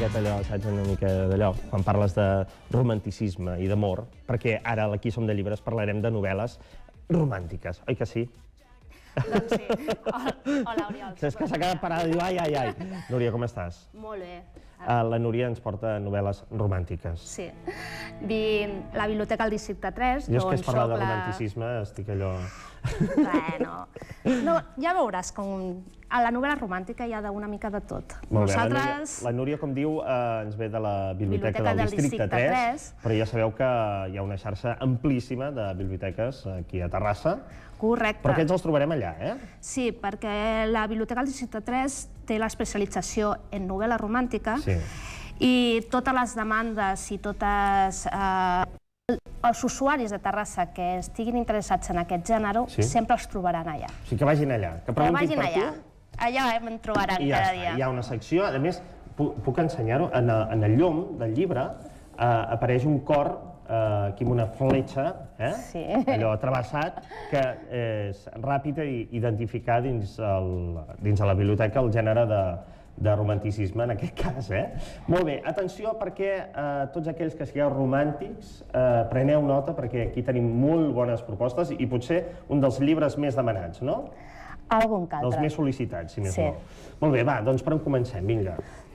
miqueta allò, saps, una mica d'allò, quan parles de romanticisme i d'amor, perquè ara a l'Aquí som de llibres parlarem de novel·les romàntiques, oi que sí? Doncs sí. Hola, Oriol. És que s'ha quedat parada i diu, ai, ai, ai. Núria, com estàs? Molt bé. La Núria ens porta novel·les romàntiques. Sí. La Biblioteca del Districte 3, jo és que es parla de romanticisme, estic allò... Bueno, no, ja veuràs com a la novel·la romàntica hi ha una mica de tot. Molt bé, la Núria, com diu, ens ve de la Biblioteca del Districte 3, però ja sabeu que hi ha una xarxa amplíssima de biblioteques aquí a Terrassa. Correcte. Però aquests els trobarem allà, eh? Sí, perquè la Biblioteca del Districte 3 té l'especialització en novel·la romàntica i totes les demandes i totes... els usuaris de Terrassa que estiguin interessats en aquest gènere sempre els trobaran allà. O sigui, que vagin allà, que preguntin per tu. Allà em trobaran cada dia. Hi ha una secció, a més, puc ensenyar-ho, en el llom del llibre apareix un cor aquí amb una fletxa, allò travessat, que és ràpid identificar dins de la biblioteca el gènere de romanticisme, en aquest cas, Molt bé, atenció, perquè tots aquells que sigueu romàntics, preneu nota, perquè aquí tenim molt bones propostes i potser un dels llibres més demanats, no? Algun que altre. Dels més sol·licitats, si més no. Molt bé, va, doncs per on comencem? Vinga.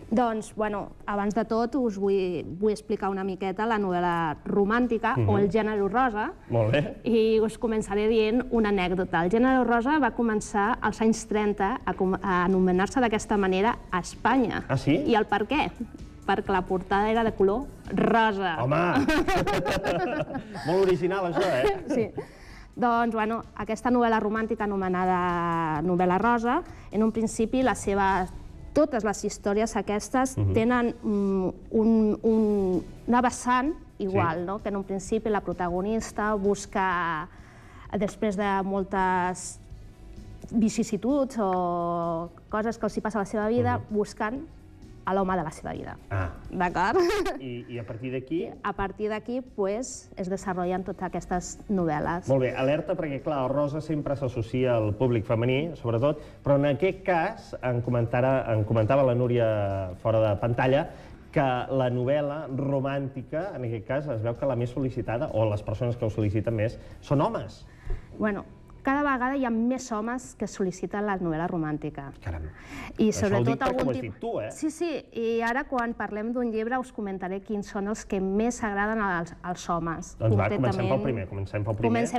Doncs, bueno, abans de tot us vull explicar una miqueta la novel·la romàntica o el gènere rosa. Molt bé. I us començaré dient una anècdota. El gènere rosa va començar als anys 30 a anomenar-se d'aquesta manera a Espanya. Ah, sí? I el per què? Perquè la portada era de color rosa. Home! Molt original, això, Sí. Doncs, bueno, aquesta novel·la romàntica anomenada novel·la rosa, en un principi totes les històries aquestes tenen una vessant igual, que en un principi la protagonista busca, després de moltes vicissituds o coses que els hi passa a la seva vida, buscant a l'home de la seva vida. D'acord? I a partir d'aquí? A partir d'aquí es desenvolupen totes aquestes novel·les. Molt bé, alerta, perquè clar, el rosa sempre s'associa al públic femení, sobretot, però en aquest cas, em comentava la Núria fora de pantalla, que la novel·la romàntica, en aquest cas, es veu que la més sol·licitada, o les persones que ho sol·liciten més, són homes. Bueno, cada vegada hi ha més homes que sol·liciten la novel·la romàntica. Caram, això ho dic perquè ho has dit tu, Sí, i ara quan parlem d'un llibre us comentaré quins són els que més agraden als homes. Doncs va, comencem pel primer. Comencem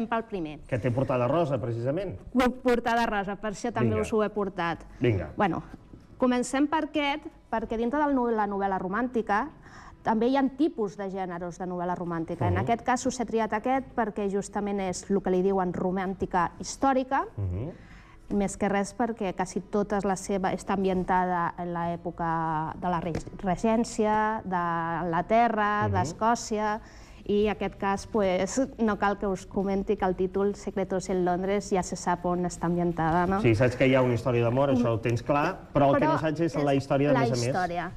pel primer. Que té portada rosa, precisament. Portada rosa, per això també us ho he portat. Vinga. Bueno, comencem per aquest, perquè dintre de la novel·la romàntica també hi ha tipus de gèneres de novel·la romàntica. En aquest cas us he triat aquest perquè justament és el que li diuen romàntica històrica, més que res perquè quasi tota la seva està ambientada en l'època de la regència, d'Anglaterra, d'Escòcia, i en aquest cas no cal que us comenti que el títol Secretos en Londres ja se sap on està ambientada, no? Sí, saps que hi ha una història d'amor, això ho tens clar, però el que no saps és la història de més a més. La història.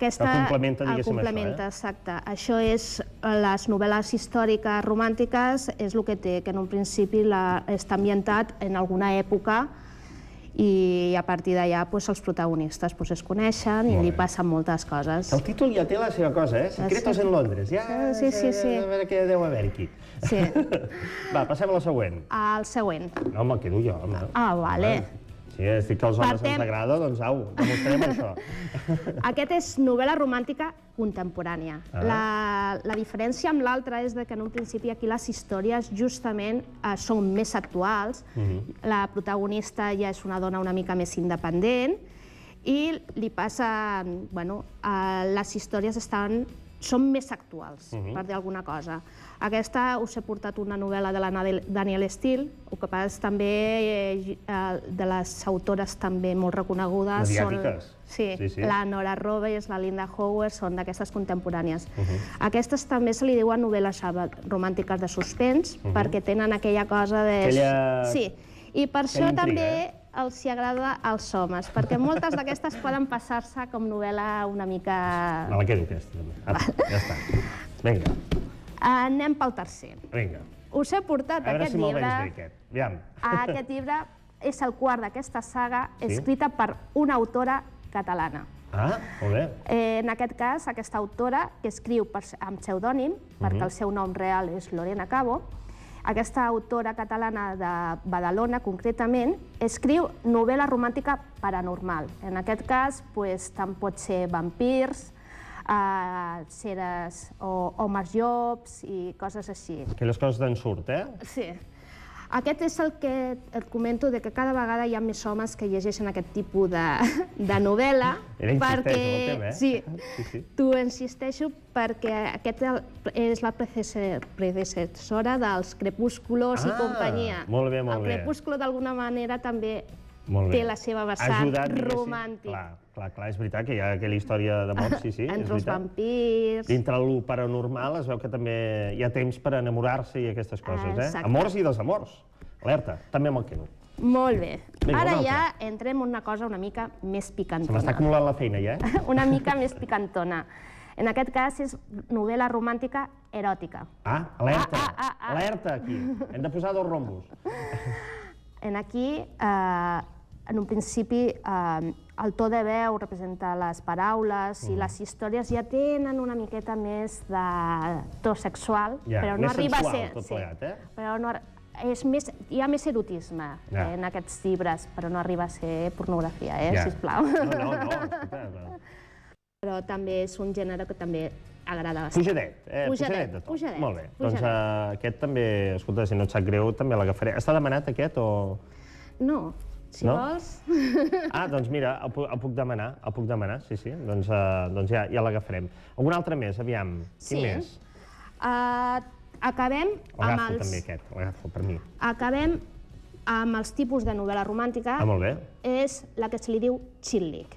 Que complementa, diguéssim, això. Complementa, exacte. Això és les novel·les històriques romàntiques, és el que té, que en un principi està ambientat en alguna època i a partir d'allà els protagonistes es coneixen i li passen moltes coses. El títol ja té la seva cosa, Secretos en Londres. Sí. A veure què deu haver aquí. Sí. Va, passem a la següent. Al següent. No, me'l quedo jo, home. Ah, vale. Si dic que als homes ens agrada, doncs au, demostrem això. Aquest és novel·la romàntica contemporània. La diferència amb l'altra és que en un principi aquí les històries justament són més actuals. La protagonista ja és una dona una mica més independent i li passa... Bueno, les històries són més actuals, per dir alguna cosa. Aquesta us he portat una novel·la de la Danielle Steel, el que passa també de les autores també molt reconegudes. Mediàtiques. Sí, la Nora Roberts, la Linda Howard, són d'aquestes contemporànies. Aquestes també se li diuen novel·les romàntiques de suspens, perquè tenen aquella cosa de... Sí, i per això també els agrada als homes, perquè moltes d'aquestes poden passar-se com novel·la una mica... Me la quedo, aquesta, també. Ja està. Vinga. Anem pel tercer. Vinga. Us he portat aquest llibre... A veure si me'l vens bé, aquest. Aviam. Aquest llibre és el quart d'aquesta saga, escrita per una autora catalana. Ah, molt bé. En aquest cas, aquesta autora, que escriu amb pseudònim, perquè el seu nom real és Lorena Cabo, aquesta autora catalana de Badalona, concretament, escriu novel·la romàntica paranormal. En aquest cas, tant pot ser vampirs, seres o homes llops i coses així. Aquelles coses d'en surt, eh? Sí. Aquest és el que et comento, que cada vegada hi ha més homes que llegeixen aquest tipus de novel·la. Ella insisteix en el tema, eh? Sí, t'ho insisteixo perquè aquesta és la predecessora dels Crepúsculos i companyia. Molt bé, molt bé. El Crepúsculo, d'alguna manera, també té la seva vessant romàntica. Clar, és veritat que hi ha aquella història d'amor, sí, és veritat. Entre els vampirs... Dintre el paranormal es veu que també hi ha temps per enamorar-se i aquestes coses, eh? Exacte. Amors i desamors. Alerta, també me'l quedo. Molt bé. Ara ja entrem en una cosa una mica més picantona. Se m'està acumulant la feina, ja, eh? Una mica més picantona. En aquest cas és novel·la romàntica eròtica. Ah, alerta, alerta aquí. Hem de posar 2 rombos. Aquí, en un principi, el to de veu representa les paraules i les històries ja tenen una miqueta més de to sexual, però no arriba a ser... Més sensual, tot plegat, eh? Però hi ha més erotisme en aquests llibres, però no arriba a ser pornografia, sisplau. No. Però també és un gènere que també agrada bastant. Pujadet de tot. Molt bé. Doncs aquest també, escolta, si no et sap greu, també l'agafaré. Està demanat aquest o...? No. Si vols... Doncs mira, el puc demanar, sí. Doncs ja l'agafarem. Algun altre més, aviam. Quin més? Acabem amb L'agafo també aquest, l'agafo per mi. Acabem amb els tipus de novel·la romàntica. Molt bé. És la que se li diu chick lit.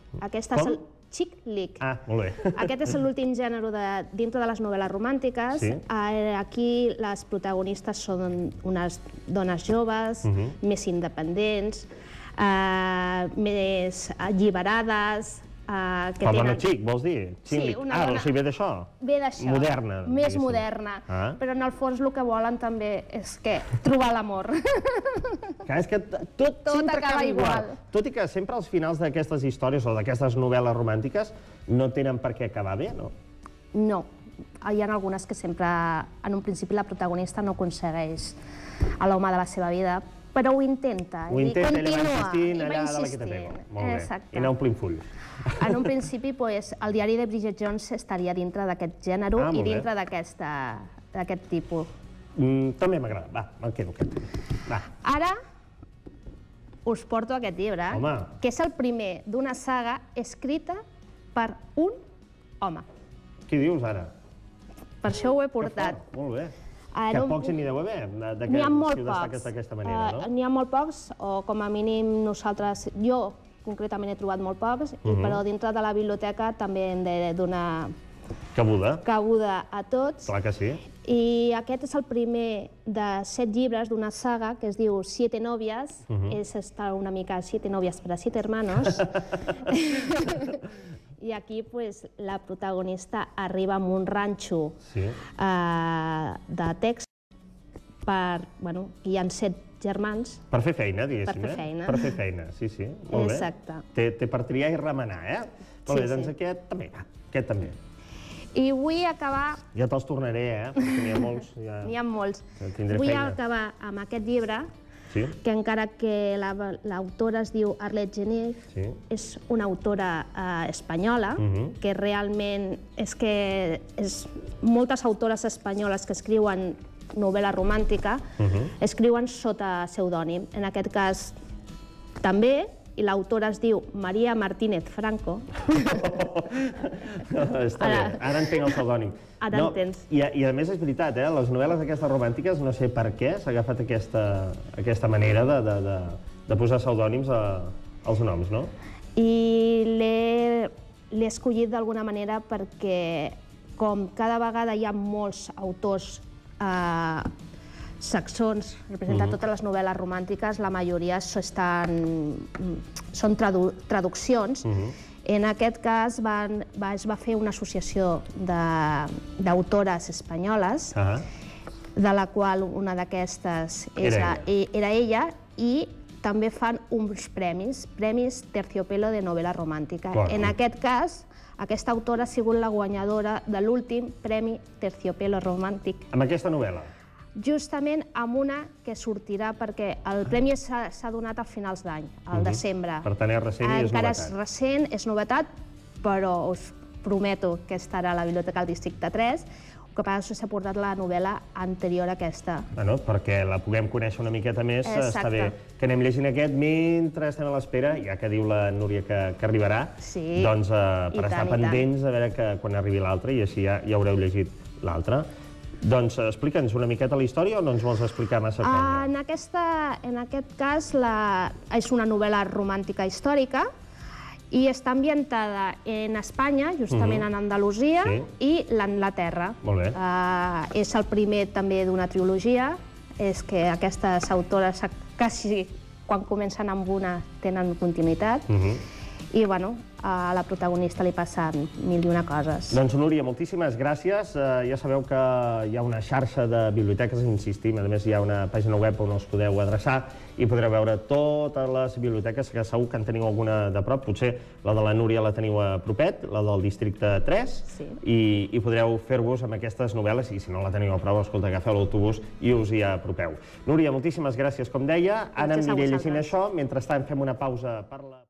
Com? Chick lit. Molt bé. Aquest és l'últim gènere dintre de les novel·les romàntiques. Aquí les protagonistes són unes dones joves, més independents, més alliberades... La dona xic, vols dir? Sí, una dona... O sigui, ve d'això? Ve d'això. Moderna. Més moderna. Però en el fons el que volen també és trobar l'amor. Clar, és que tot sempre acaba igual. Tot i que sempre als finals d'aquestes històries o d'aquestes novel·les romàntiques no tenen per què acabar bé, no? No. Hi ha algunes que sempre, en un principi, la protagonista no aconsegueix a l'home de la seva vida, però ho intenta. Ho intenta, ella va insistint allà de la que te pego. Molt bé. I anar omplint fulls. En un principi, el diari de Bridget Jones estaria dintre d'aquest gènere i dintre d'aquest tipus. També m'agrada. Va, me'l quedo aquest. Ara us porto aquest llibre, que és el primer d'una saga escrita per un home. Què dius ara? Per això ho he portat. Molt bé. Que pocs n'hi deu haver, N'hi ha molt pocs. D'aquesta manera, no? N'hi ha molt pocs, o com a mínim nosaltres, jo concretament he trobat molt pocs, però dintre de la biblioteca també hem de donar cabuda a tots. Clar que sí. I aquest és el primer de 7 llibres d'una saga que es diu Siete novias, és una mica Siete novias para 7 hermanos. I aquí la protagonista arriba a un ranxo de Texas hi ha 7 germans. Per fer feina, diguéssim, Per fer feina, sí. Molt bé. Exacte. Té per triar i remenar, eh? Molt bé, doncs aquest també, aquest també. I vull acabar... Ja te'ls tornaré, perquè n'hi ha molts. N'hi ha molts. Vull acabar amb aquest llibre, que encara que l'autora es diu Arlette Geneve, és una autora espanyola, que realment és que moltes autores espanyoles que escriuen novel·la romàntica escriuen sota pseudònim. En aquest cas també, i l'autora es diu María Martínez Franco. Està bé, ara entenc el pseudònim. Ara entens. I a més és veritat, les novel·les aquestes romàntiques, no sé per què s'ha agafat aquesta manera de posar pseudònims als noms, no? I l'he escollit d'alguna manera perquè, com cada vegada hi ha molts autors saxons, representant totes les novel·les romàntiques, la majoria són traduccions. En aquest cas es va fer una associació d'autores espanyoles, de la qual una d'aquestes era ella, i també fan uns premis Terciopelo de novel·la romàntica. En aquest cas, aquesta autora ha sigut la guanyadora de l'últim Premi Terciopelo romàntic. Amb aquesta novel·la? Justament amb una que sortirà, perquè el premi s'ha donat a finals d'any, al desembre. Per tant, és recent i és novetat. Encara és recent, és novetat, però us prometo que estarà a la Biblioteca del Districte 3. El que passa és que s'ha portat la novel·la anterior a aquesta. Bueno, perquè la puguem conèixer una miqueta més, està bé que anem llegint aquest mentre estem a l'espera, ja que diu la Núria que arribarà, doncs per estar pendents a veure que quan arribi l'altre, i així ja haureu llegit l'altre. Doncs explica'ns una miqueta la història o no ens vols explicar massa feina? En aquest cas és una novel·la romàntica històrica i està ambientada en Espanya, justament en Andalusia, i l'Anglaterra. Molt bé. És el primer també d'una trilogia, és que aquestes autores quasi quan comencen amb una tenen continuïtat, i bueno, a la protagonista li passen mil i una coses. Doncs Núria, moltíssimes gràcies. Ja sabeu que hi ha una xarxa de biblioteques, insistim, a més hi ha una pàgina web on us podeu adreçar i podreu veure totes les biblioteques, que segur que en teniu alguna de prop, potser la de la Núria la teniu a propet, la del Districte 3, i podreu fer-vos amb aquestes novel·les, i si no la teniu a prop, escolta, agafeu l'autobús i us hi apropeu. Núria, moltíssimes gràcies, com deia. Ara aniré llegint això, mentrestant fem una pausa per la...